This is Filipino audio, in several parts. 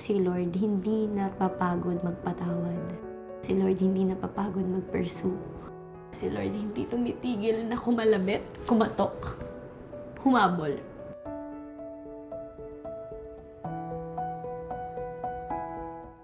si Lord hindi napapagod magpatawad. Si Lord hindi napapagod mag-pursue. Si Lord hindi tumitigil na kumalabit, kumatok, humabol.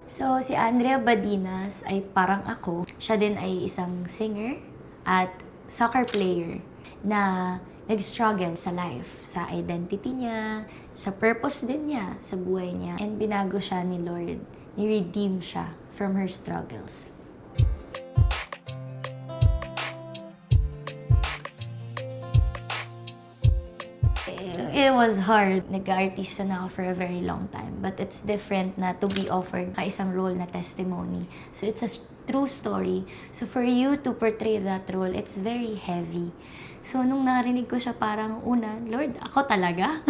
So, si Andrea Badinas ay parang ako. Siya din ay isang singer at soccer player na nag-struggle sa life, sa identity niya, sa purpose din niya, sa buhay niya. And binago siya ni Lord, ni-redeem siya from her struggles. It was hard. Nag-artista na ako for a very long time. But it's different na to be offered ka isang role na testimony. So it's a true story. So for you to portray that role, it's very heavy. So nung narinig ko siya parang una, Lord, ako talaga?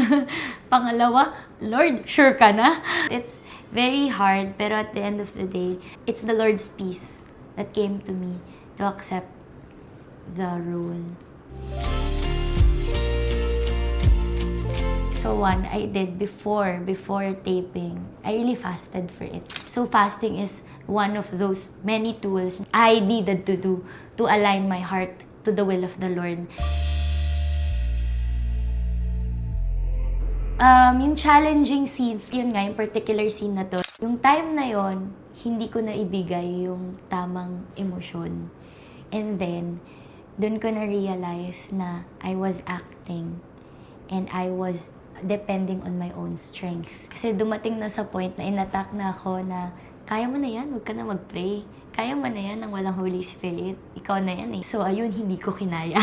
Pangalawa, Lord, sure ka na? It's very hard, pero at the end of the day, it's the Lord's peace that came to me to accept the role. So one, I did before taping, I really fasted for it. So fasting is one of those many tools I needed to do to align my heart to the will of the Lord. Yung challenging scenes, yun nga, yung particular scene na to, yung time na yon, hindi ko na ibigay yung tamang emosyon. And then, dun ko na-realize na I was acting and I was depending on my own strength. Kasi dumating na sa point na in-attack na ako na, kaya mo na yan, huwag ka na mag-pray. Kaya mo na yan nang walang Holy Spirit. Ikaw na yan eh. So ayun, hindi ko kinaya.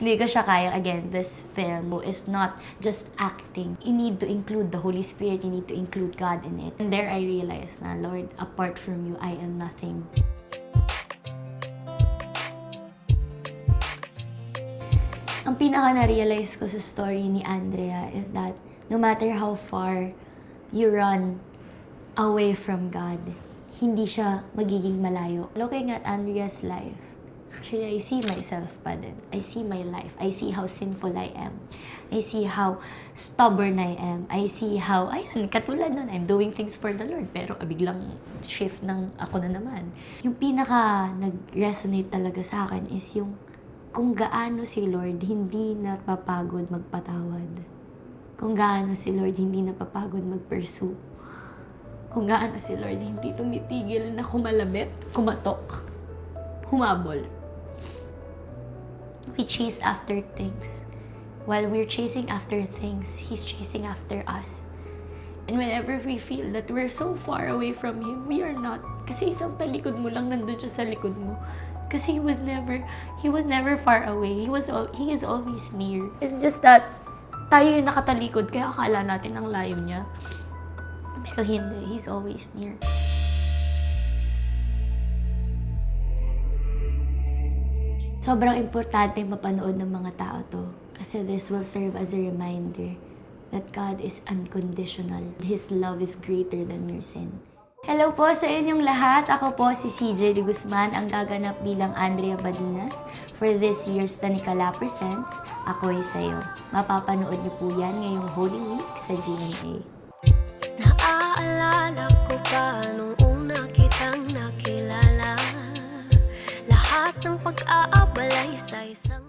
Hindi ko siya kaya. Again, this film is not just acting. You need to include the Holy Spirit. You need to include God in it. And there I realized na, Lord, apart from you, I am nothing. Ang pinaka na-realize ko sa story ni Andrea is that no matter how far you run away from God, hindi siya magiging malayo. Looking at Andrea's life, actually, I see myself pa din. I see my life. I see how sinful I am. I see how stubborn I am. I see how, ayun, katulad nun, I'm doing things for the Lord, pero biglang shift ng ako na naman. Yung pinaka nag-resonate talaga sa akin is yung kung gaano si Lord hindi napapagod magpatawad. Kung gaano si Lord hindi napapagod mag-pursue. Kung gaano si Lord hindi tumitigil na kumalabit, kumatok, humabol. We chase after things. While we're chasing after things, He's chasing after us. And whenever we feel that we're so far away from Him, we are not. Kasi isang talikod mo lang nandun siya sa likod mo. Kasi He was never far away. He is always near. It's just that tayo yung nakatalikod, kaya akala natin ang layo niya. Pero hindi, He's always near. Sobrang importante mapanood ng mga tao to. Kasi this will serve as a reminder that God is unconditional. His love is greater than your sin. Hello po sa inyong lahat. Ako po si CJ De Guzman, ang gaganap bilang Andrea Badinas for this year's Tanikala Presents, Ako'y Sa'yo. Mapapanood niyo po yan ngayong Holy Week sa GMA. Naaalala ko pa nung una kitang nakilala, lahat ng pag-aabalay sa isang